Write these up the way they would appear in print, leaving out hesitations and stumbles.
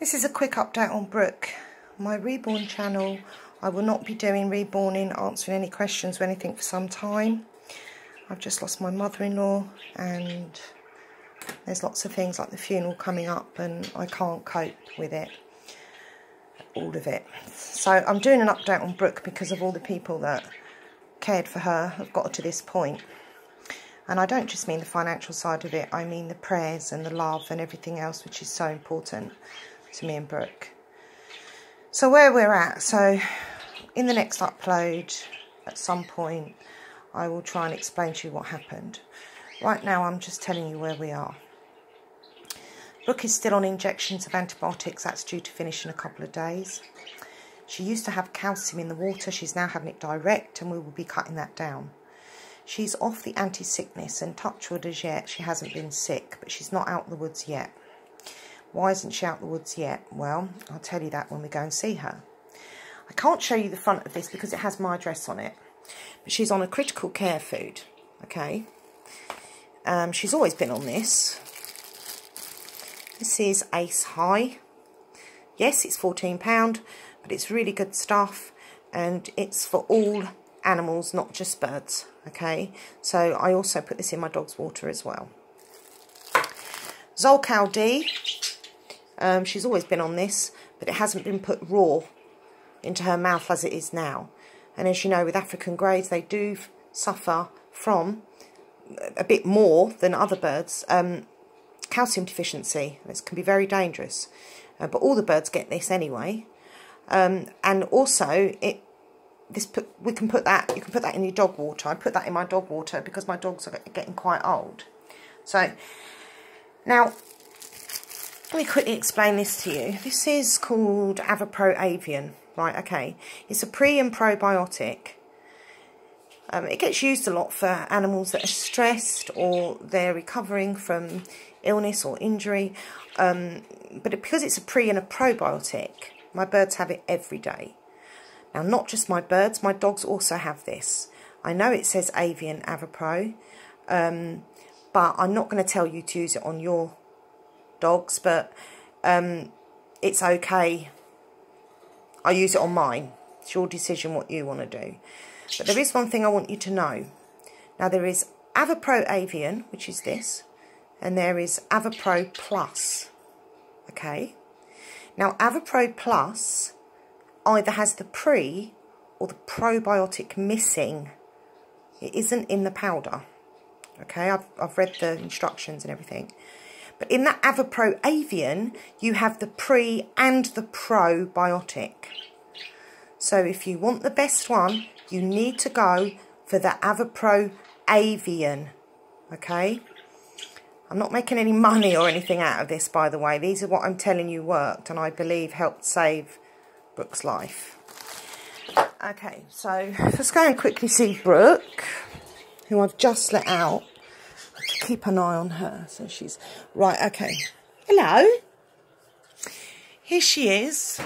This is a quick update on Brooke. My reborn channel, I will not be doing reborning, answering any questions or anything for some time. I've just lost my mother-in-law and there's lots of things like the funeral coming up and I can't cope with it, all of it. So I'm doing an update on Brooke because of all the people that cared for her have got her to this point. And I don't just mean the financial side of it, I mean the prayers and the love and everything else, which is so important to me and Brooke. So where we're at, so in the next upload at some point I will try and explain to you what happened. Right now I'm just telling you where we are. Brooke is still on injections of antibiotics. That's due to finish in a couple of days. She used to have calcium in the water. She's now having it direct and we will be cutting that down. She's off the anti-sickness and touch wood as yet she hasn't been sick, but she's not out in the woods yet. Why isn't she out in the woods yet? Well, I'll tell you that when we go and see her. I can't show you the front of this because it has my address on it, but she's on a critical care food, okay? She's always been on this. This is Ace High. Yes, it's £14, but it's really good stuff and it's for all animals, not just birds, okay? So I also put this in my dog's water as well. Zolcal D, she's always been on this, but it hasn't been put raw into her mouth as it is now. And as you know, with African greys, they do suffer from a bit more than other birds, calcium deficiency. This can be very dangerous, but all the birds get this anyway. And also, you can put that in your dog water. I put that in my dog water because my dogs are getting quite old. So now, let me quickly explain this to you. This is called Avapro Avian, right? Okay, it's a pre and probiotic. It gets used a lot for animals that are stressed or they're recovering from illness or injury. But because it's a pre and a probiotic, my birds have it every day. Now, not just my birds, my dogs also have this. I know it says Avian Avapro, but I'm not going to tell you to use it on your dogs, but it's okay. I use it on mine. It's your decision what you want to do. But there is one thing I want you to know. Now, there is Avapro Avian, which is this, and there is Avapro Plus, okay? Now, Avapro Plus either has the pre or the probiotic missing. It isn't in the powder, okay? I've read the instructions and everything. But in that Avapro Avian, you have the pre and the probiotic. So if you want the best one, you need to go for the Avapro Avian, okay? I'm not making any money or anything out of this, by the way. These are what I'm telling you worked and I believe helped save Brooke's life. Okay, so let's go and quickly see Brooke, who I've just let out. To keep an eye on her, so she's right. Okay, hello, here she is.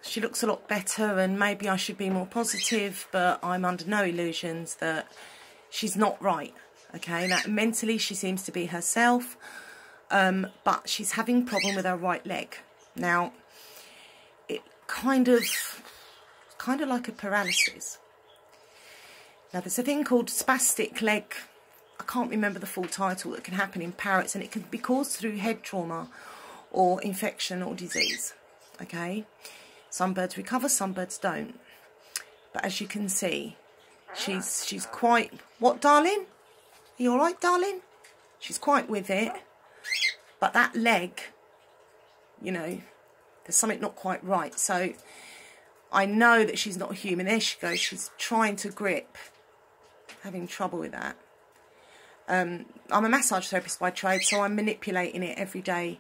She looks a lot better and maybe I should be more positive, but I'm under no illusions that she's not right. Okay, now mentally she seems to be herself, but she's having a problem with her right leg. Now it kind of like a paralysis. Now, there's a thing called spastic leg, I can't remember the full title, that can happen in parrots, and it can be caused through head trauma or infection or disease, okay? Some birds recover, some birds don't. But as you can see, she's quite... What, darling? Are you all right, darling? She's quite with it. But that leg, you know, there's something not quite right. So I know that she's not human. There she goes. She's trying to grip. Having trouble with that. I'm a massage therapist by trade, so I'm manipulating it every day.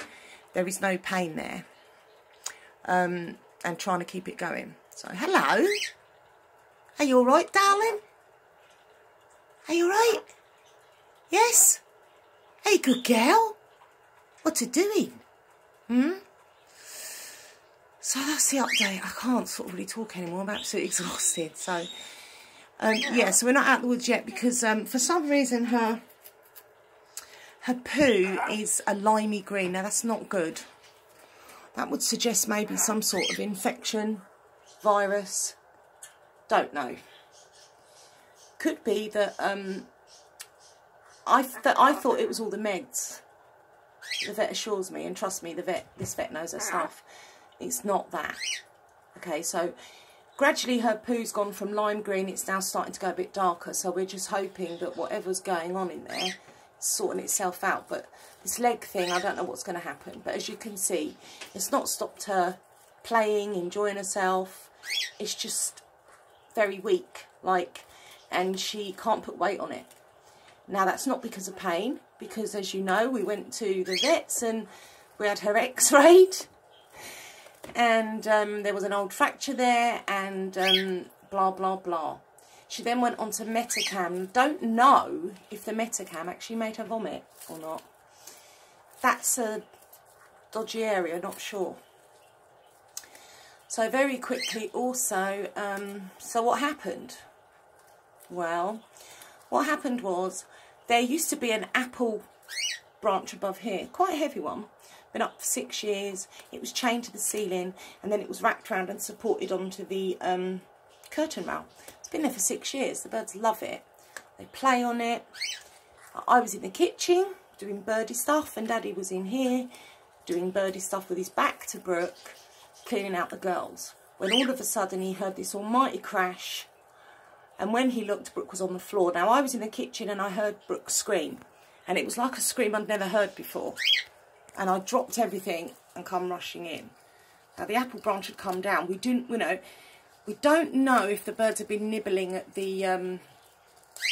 There is no pain there. And trying to keep it going. So, hello? Are you alright, darling? Are you alright? Yes? Hey, good girl. What's it doing? So that's the update. I can't sort of really talk anymore. I'm absolutely exhausted. So, yeah, so we're not out the woods yet because for some reason her Her poo is a limey green. Now, that's not good. That would suggest maybe some sort of infection, virus. Don't know. Could be that I thought it was all the meds. The vet assures me, and trust me, this vet knows her stuff. It's not that. Okay, so gradually her poo's gone from lime green. It's now starting to go a bit darker. So we're just hoping that whatever's going on in there is sorting itself out. But this leg thing, I don't know what's going to happen. But as you can see, it's not stopped her playing, enjoying herself. It's just very weak, and she can't put weight on it. Now, that's not because of pain, because as you know, we went to the vets and we had her x-rayed, and there was an old fracture there, and blah, blah, blah. She then went on to Metacam. Don't know if the Metacam actually made her vomit or not. That's a dodgy area, not sure. So very quickly also, so what happened? Well, what happened was there used to be an apple branch above here, quite a heavy one, been up for 6 years. It was chained to the ceiling, and then it was wrapped around and supported onto the curtain rail. It's been there for 6 years. The birds love it. They play on it. I was in the kitchen doing birdie stuff, and Daddy was in here doing birdie stuff with his back to Brooke, cleaning out the girls, when all of a sudden he heard this almighty crash. And when he looked, Brooke was on the floor. Now, I was in the kitchen and I heard Brooke scream. And it was like a scream I'd never heard before. And I dropped everything and come rushing in. Now, the apple branch had come down. We don't know if the birds had been nibbling at the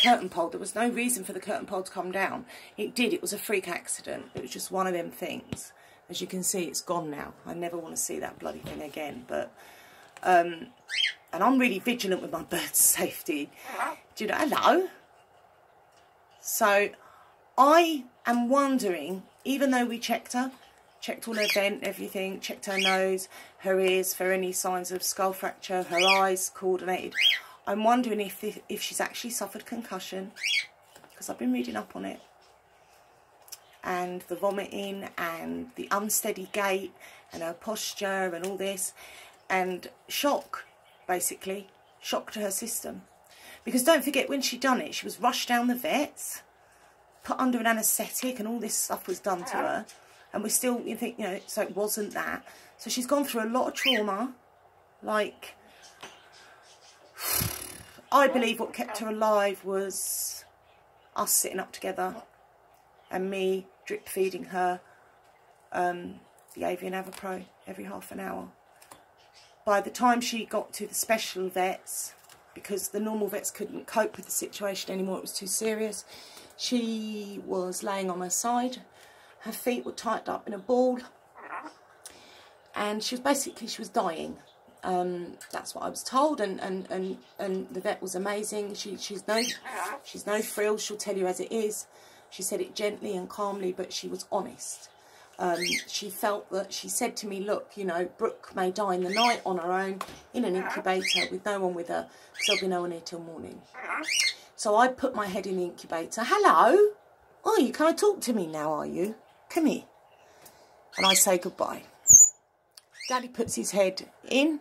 curtain pole. There was no reason for the curtain pole to come down. It did. It was a freak accident. It was just one of them things. As you can see, it's gone now. I never want to see that bloody thing again. But... and I'm really vigilant with my bird's safety. Do you know? Hello? So I am wondering, even though we checked her, checked all her vent, everything, checked her nose, her ears for any signs of skull fracture, her eyes coordinated, I'm wondering if she's actually suffered concussion, because I've been reading up on it. And the vomiting and the unsteady gait and her posture and all this. And shock, basically, shock to her system. Because don't forget, when she done it, she was rushed down the vets, put under an anaesthetic, and all this stuff was done to her. And we still, you think, so it wasn't that. So she's gone through a lot of trauma. I believe what kept her alive was us sitting up together and me drip feeding her the Avian Avapro every half an hour. By the time she got to the special vets, because the normal vets couldn't cope with the situation anymore, it was too serious, she was laying on her side. Her feet were tied up in a ball, and she was dying. That's what I was told, and the vet was amazing. She's no frills. She'll tell you as it is. She said it gently and calmly, but she was honest. She felt that, she said to me, look, Brooke may die in the night on her own in an incubator with no one with her, because there'll be no one here till morning. So I put my head in the incubator. Hello? Oh, you can't talk to me now, are you? Come here. And I say goodbye. Daddy puts his head in,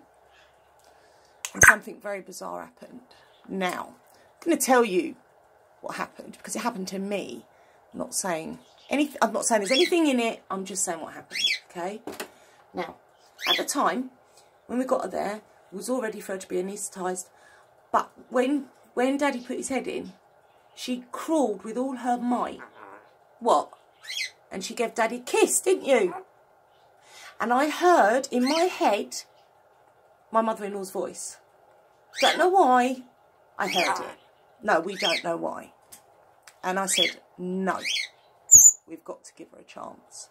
and something very bizarre happened. Now, I'm going to tell you what happened, because it happened to me. I'm not saying there's anything in it. I'm just saying what happened, okay? Now, at the time, when we got her there, it was all ready for her to be anaesthetised. But when Daddy put his head in, she crawled with all her might. What? And she gave Daddy a kiss, didn't you? And I heard in my head my mother-in-law's voice. Don't know why. I heard it. No, we don't know why. And I said, no, we've got to give her a chance.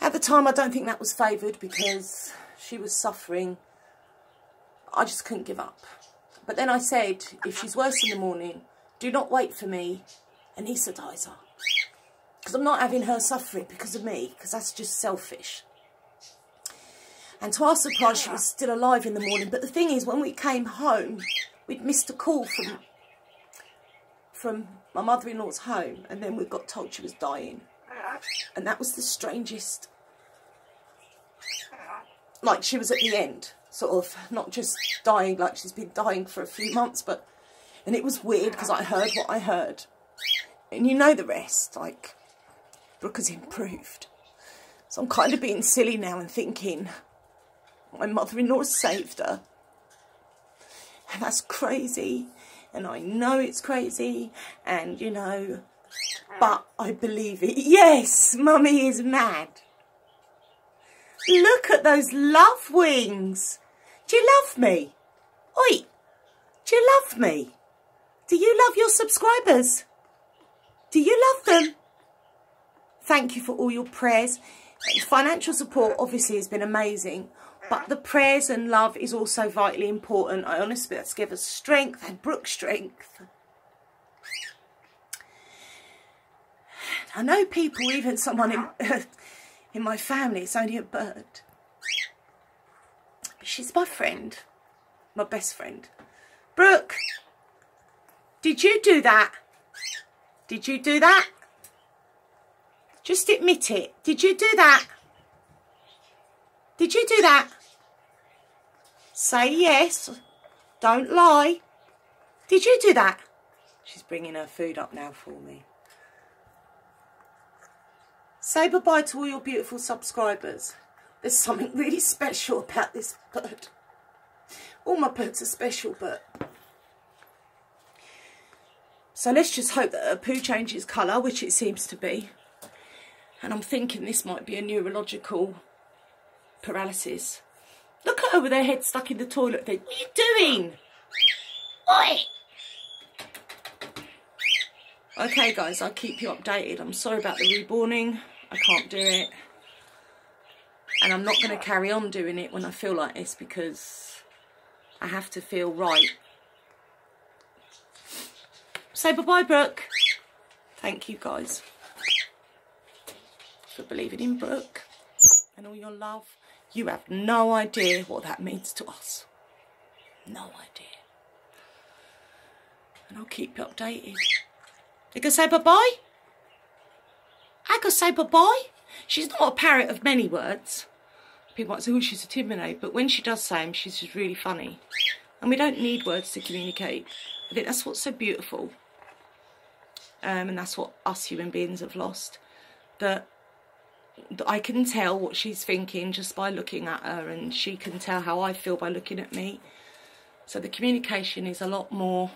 At the time, I don't think that was favoured, because she was suffering. I just couldn't give up. But then I said, if she's worse in the morning, do not wait for me, anaesthetise her. Because I'm not having her suffering because of me, because that's just selfish. And to our surprise, she was still alive in the morning. But the thing is, when we came home, we'd missed a call from my mother-in-law's home, and then we got told she was dying. And that was the strangest. Like, she was at the end, sort of, not just dying like she's been dying for a few months, but, and it was weird because I heard what I heard. And you know the rest, like, Brooke has improved. So I'm kind of being silly now and thinking, my mother-in-law saved her. And that's crazy. And I know it's crazy. And, you know, but I believe it. Yes, Mummy is mad. Look at those love wings. Do you love me? Oi, do you love me? Do you love your subscribers? Do you love them? Thank you for all your prayers. Financial support obviously has been amazing, but the prayers and love is also vitally important. I honestly, that's give us strength and Brooke strength. I know people, even someone in my family, it's only a bird. But she's my friend, my best friend. Brooke, did you do that? Did you do that? Just admit it. Did you do that? Did you do that? Say yes. Don't lie. Did you do that? She's bringing her food up now for me. Say bye-bye to all your beautiful subscribers. There's something really special about this bird. All my birds are special, but... So let's just hope that her poo changes colour, which it seems to be. And I'm thinking this might be a neurological paralysis. Look at her with her head stuck in the toilet thing. What are you doing? Oi! Okay, guys, I'll keep you updated. I'm sorry about the reborning. I can't do it. And I'm not going to carry on doing it when I feel like this because I have to feel right. Say bye-bye, Brooke. Thank you, guys, for believing in Brooke and all your love. You have no idea what that means to us. No idea. And I'll keep you updated. You can say bye-bye? I can say bye-bye? She's not a parrot of many words. People might say, oh, she's a timid, but when she does say them, she's just really funny. And we don't need words to communicate. I think that's what's so beautiful. And that's what us human beings have lost. That I can tell what she's thinking just by looking at her, and she can tell how I feel by looking at me. So the communication is a lot more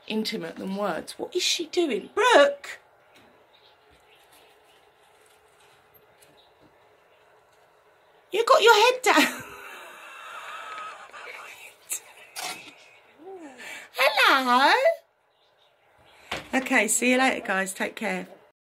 intimate than words. What is she doing? Brooke! You got your head down. Hello. Okay, see you later, guys. Take care.